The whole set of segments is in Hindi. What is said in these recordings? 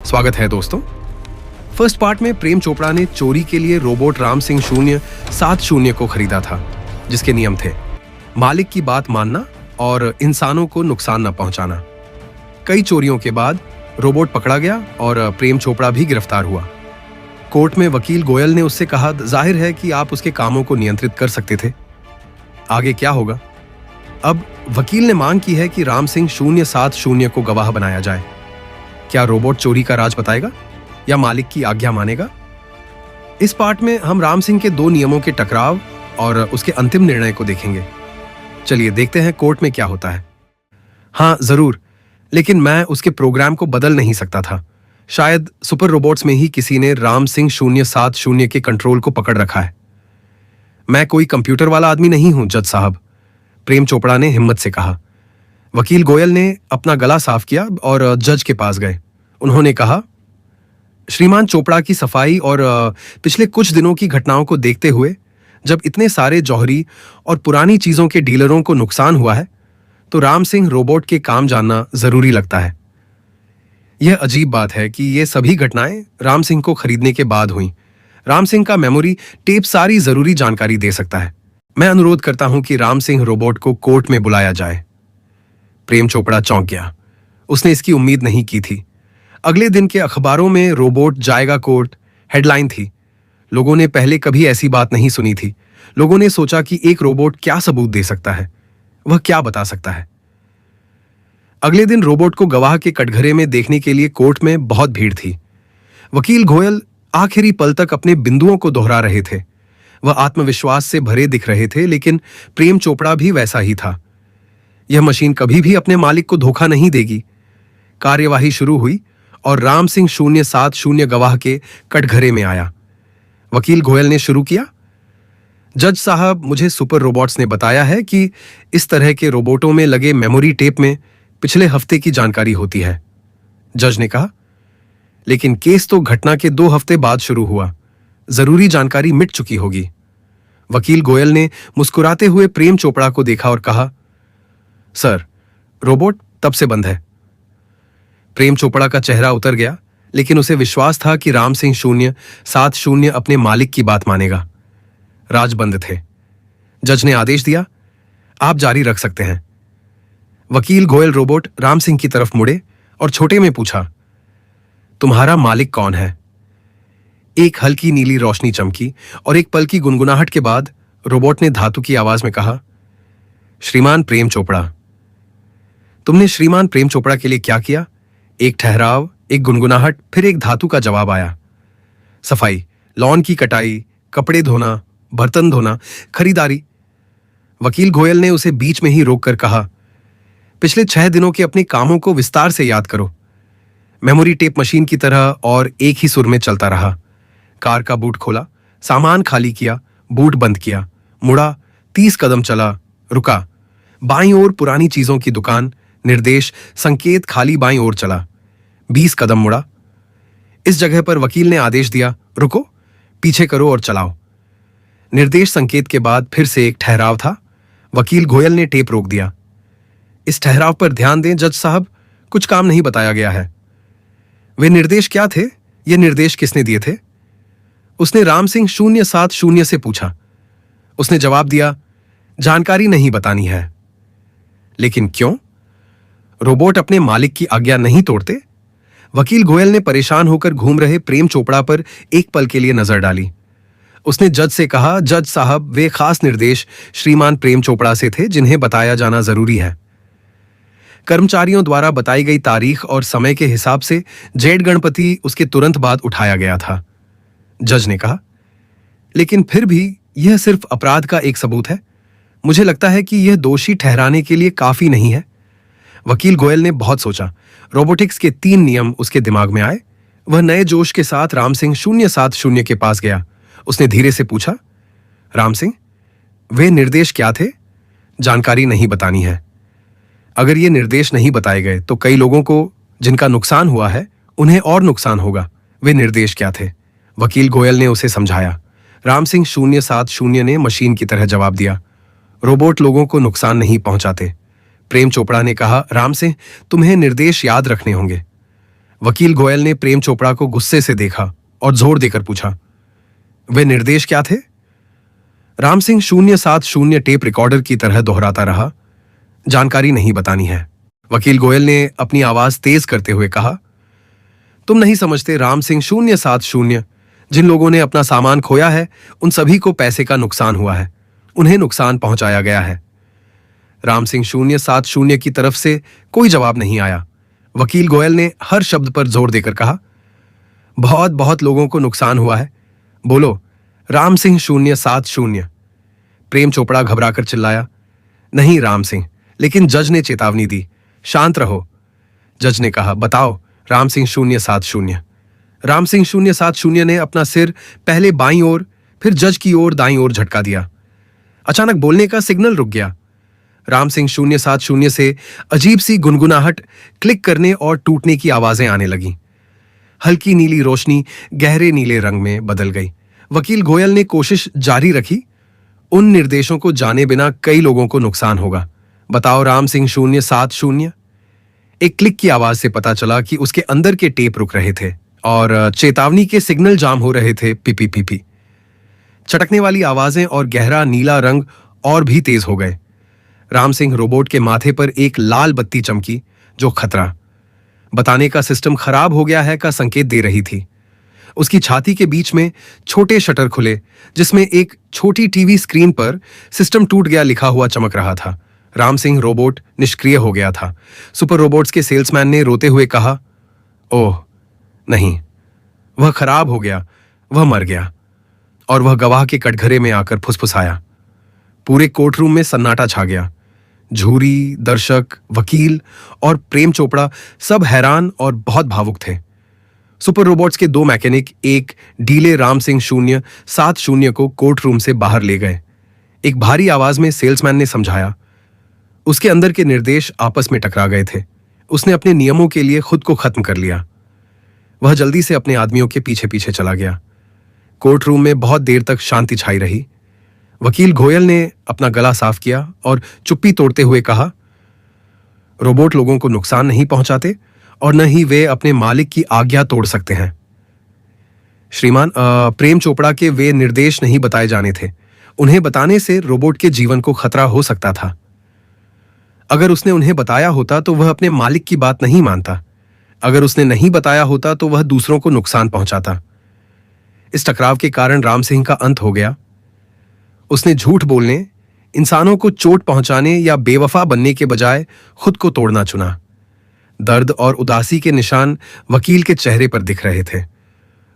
स्वागत है दोस्तों। फर्स्ट पार्ट में प्रेम चोपड़ा ने चोरी के लिए रोबोट राम सिंह 070 को खरीदा था, जिसके नियम थे मालिक की बात मानना और इंसानों को नुकसान न पहुंचाना। कई चोरियों के बाद रोबोट पकड़ा गया और प्रेम चोपड़ा भी गिरफ्तार हुआ। कोर्ट में वकील गोयल ने उससे कहा, जाहिर है कि आप उसके कामों को नियंत्रित कर सकते थे। आगे क्या होगा? अब वकील ने मांग की है कि राम सिंह 070 को गवाह बनाया जाए। क्या रोबोट चोरी का राज बताएगा या मालिक की आज्ञा मानेगा? इस पार्ट में हम राम सिंह के दो नियमों के टकराव और उसके अंतिम निर्णय को देखेंगे। चलिए देखते हैं कोर्ट में क्या होता है। हाँ जरूर, लेकिन मैं उसके प्रोग्राम को बदल नहीं सकता था। शायद सुपर रोबोट्स में ही किसी ने राम सिंह 070 के कंट्रोल को पकड़ रखा है। मैं कोई कंप्यूटर वाला आदमी नहीं हूं जज साहब, प्रेम चोपड़ा ने हिम्मत से कहा। वकील गोयल ने अपना गला साफ किया और जज के पास गए। उन्होंने कहा, श्रीमान चोपड़ा की सफाई और पिछले कुछ दिनों की घटनाओं को देखते हुए जब इतने सारे जौहरी और पुरानी चीजों के डीलरों को नुकसान हुआ है तो राम सिंह रोबोट के काम जानना जरूरी लगता है। यह अजीब बात है कि ये सभी घटनाएं राम सिंह को खरीदने के बाद हुई। राम सिंह का मेमोरी टेप सारी जरूरी जानकारी दे सकता है। मैं अनुरोध करता हूं कि राम सिंह रोबोट को कोर्ट में बुलाया जाए। प्रेम चोपड़ा चौंक गया। उसने इसकी उम्मीद नहीं की थी। अगले दिन के अखबारों में रोबोट जाएगा कोर्ट हेडलाइन थी। लोगों ने पहले कभी ऐसी बात नहीं सुनी थी। लोगों ने सोचा कि एक रोबोट क्या सबूत दे सकता है, वह क्या बता सकता है। अगले दिन रोबोट को गवाह के कटघरे में देखने के लिए कोर्ट में बहुत भीड़ थी। वकील गोयल आखिरी पल तक अपने बिंदुओं को दोहरा रहे थे। वह आत्मविश्वास से भरे दिख रहे थे, लेकिन प्रेम चोपड़ा भी वैसा ही था। यह मशीन कभी भी अपने मालिक को धोखा नहीं देगी। कार्यवाही शुरू हुई और राम सिंह 070 गवाह के कटघरे में आया। वकील गोयल ने शुरू किया, जज साहब, मुझे सुपर रोबोट्स ने बताया है कि इस तरह के रोबोटों में लगे मेमोरी टेप में पिछले हफ्ते की जानकारी होती है। जज ने कहा, लेकिन केस तो घटना के 2 हफ्ते बाद शुरू हुआ। जरूरी जानकारी मिट चुकी होगी। वकील गोयल ने मुस्कुराते हुए प्रेम चोपड़ा को देखा और कहा, सर, रोबोट तब से बंद है। प्रेम चोपड़ा का चेहरा उतर गया, लेकिन उसे विश्वास था कि राम सिंह 070 अपने मालिक की बात मानेगा। राज बंद थे। जज ने आदेश दिया, आप जारी रख सकते हैं। वकील गोयल रोबोट राम सिंह की तरफ मुड़े और छोटे में पूछा, तुम्हारा मालिक कौन है? एक हल्की नीली रोशनी चमकी और एक पल की गुनगुनाहट के बाद रोबोट ने धातु की आवाज में कहा, श्रीमान प्रेम चोपड़ा। तुमने श्रीमान प्रेम चोपड़ा के लिए क्या किया? एक ठहराव, एक गुनगुनाहट, फिर एक धातु का जवाब आया। सफाई, लॉन की कटाई, कपड़े धोना, बर्तन धोना, खरीदारी। वकील गोयल ने उसे बीच में ही रोककर कहा, पिछले 6 दिनों के अपने कामों को विस्तार से याद करो। मेमोरी टेप मशीन की तरह और एक ही सुर में चलता रहा। कार का बूट खोला, सामान खाली किया, बूट बंद किया, मुड़ा, 30 कदम चला, रुका, बाईं ओर पुरानी चीजों की दुकान, निर्देश संकेत, खाली बाईं ओर चला, 20 कदम मुड़ा। इस जगह पर वकील ने आदेश दिया, रुको, पीछे करो और चलाओ। निर्देश संकेत के बाद फिर से एक ठहराव था। वकील गोयल ने टेप रोक दिया। इस ठहराव पर ध्यान दें जज साहब, कुछ काम नहीं बताया गया है। वे निर्देश क्या थे? ये निर्देश किसने दिए थे? उसने राम सिंह 070 से पूछा। उसने जवाब दिया, जानकारी नहीं बतानी है। लेकिन क्यों? रोबोट अपने मालिक की आज्ञा नहीं तोड़ते। वकील गोयल ने परेशान होकर घूम रहे प्रेम चोपड़ा पर एक पल के लिए नजर डाली। उसने जज से कहा, जज साहब, वे खास निर्देश श्रीमान प्रेम चोपड़ा से थे जिन्हें बताया जाना जरूरी है। कर्मचारियों द्वारा बताई गई तारीख और समय के हिसाब से जेड गणपति उसके तुरंत बाद उठाया गया था। जज ने कहा, लेकिन फिर भी यह सिर्फ अपराध का एक सबूत है। मुझे लगता है कि यह दोषी ठहराने के लिए काफी नहीं है। वकील गोयल ने बहुत सोचा। रोबोटिक्स के 3 नियम उसके दिमाग में आए। वह नए जोश के साथ राम सिंह 070 के पास गया। उसने धीरे से पूछा, राम सिंह, वे निर्देश क्या थे? जानकारी नहीं बतानी है। अगर ये निर्देश नहीं बताए गए तो कई लोगों को जिनका नुकसान हुआ है उन्हें और नुकसान होगा। वे निर्देश क्या थे? वकील गोयल ने उसे समझाया। राम सिंह 070 ने मशीन की तरह जवाब दिया, रोबोट लोगों को नुकसान नहीं पहुंचाते। प्रेम चोपड़ा ने कहा, राम सिंह, तुम्हें निर्देश याद रखने होंगे। वकील गोयल ने प्रेम चोपड़ा को गुस्से से देखा और जोर देकर पूछा, वे निर्देश क्या थे? राम सिंह 070 टेप रिकॉर्डर की तरह दोहराता रहा, जानकारी नहीं बतानी है। वकील गोयल ने अपनी आवाज तेज करते हुए कहा, तुम नहीं समझते राम सिंह 070, जिन लोगों ने अपना सामान खोया है उन सभी को पैसे का नुकसान हुआ है, उन्हें नुकसान पहुंचाया गया है। राम सिंह 070 की तरफ से कोई जवाब नहीं आया। वकील गोयल ने हर शब्द पर जोर देकर कहा, बहुत बहुत लोगों को नुकसान हुआ है, बोलो राम सिंह 070। प्रेम चोपड़ा घबराकर चिल्लाया, नहीं राम सिंह। लेकिन जज ने चेतावनी दी, शांत रहो। जज ने कहा, बताओ राम सिंह 070। राम सिंह 070 ने अपना सिर पहले बाईं ओर फिर जज की ओर दाईं ओर झटका दिया। अचानक बोलने का सिग्नल रुक गया। राम सिंह 070 से अजीब सी गुनगुनाहट, क्लिक करने और टूटने की आवाजें आने लगीं। हल्की नीली रोशनी गहरे नीले रंग में बदल गई। वकील गोयल ने कोशिश जारी रखी, उन निर्देशों को जाने बिना कई लोगों को नुकसान होगा, बताओ राम सिंह 070। एक क्लिक की आवाज से पता चला कि उसके अंदर के टेप रुक रहे थे और चेतावनी के सिग्नल जाम हो रहे थे। PP PP. चटकने वाली आवाजें और गहरा नीला रंग और भी तेज हो गए। राम सिंह रोबोट के माथे पर एक लाल बत्ती चमकी जो खतरा बताने का सिस्टम खराब हो गया है का संकेत दे रही थी। उसकी छाती के बीच में छोटे शटर खुले जिसमें एक छोटी टीवी स्क्रीन पर सिस्टम टूट गया लिखा हुआ चमक रहा था। राम सिंह रोबोट निष्क्रिय हो गया था। सुपर रोबोट्स के सेल्समैन ने रोते हुए कहा, ओह नहीं, वह खराब हो गया, वह मर गया। और वह गवाह के कटघरे में आकर फुसफुसाया। पूरे कोर्ट रूम में सन्नाटा छा गया। झूरी, दर्शक, वकील और प्रेम चोपड़ा सब हैरान और बहुत भावुक थे। सुपर रोबोट्स के 2 मैकेनिक एक ढीले राम सिंह 070 को कोर्ट रूम से बाहर ले गए। एक भारी आवाज में सेल्समैन ने समझाया, उसके अंदर के निर्देश आपस में टकरा गए थे। उसने अपने नियमों के लिए खुद को खत्म कर लिया। वह जल्दी से अपने आदमियों के पीछे पीछे चला गया। कोर्ट रूम में बहुत देर तक शांति छाई रही। वकील गोयल ने अपना गला साफ किया और चुप्पी तोड़ते हुए कहा, रोबोट लोगों को नुकसान नहीं पहुंचाते और न ही वे अपने मालिक की आज्ञा तोड़ सकते हैं। श्रीमान, प्रेम चोपड़ा के वे निर्देश नहीं बताए जाने थे। उन्हें बताने से रोबोट के जीवन को खतरा हो सकता था। अगर उसने उन्हें बताया होता तो वह अपने मालिक की बात नहीं मानता। अगर उसने नहीं बताया होता तो वह दूसरों को नुकसान पहुंचाता। इस टकराव के कारण राम सिंह का अंत हो गया। उसने झूठ बोलने, इंसानों को चोट पहुंचाने या बेवफा बनने के बजाय खुद को तोड़ना चुना। दर्द और उदासी के निशान वकील के चेहरे पर दिख रहे थे।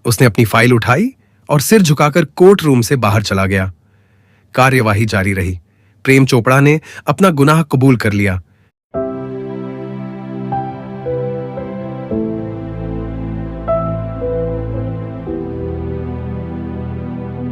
उसने अपनी फाइल उठाई और सिर झुकाकर कोर्ट रूम से बाहर चला गया। कार्यवाही जारी रही। प्रेम चोपड़ा ने अपना गुनाह कबूल कर लिया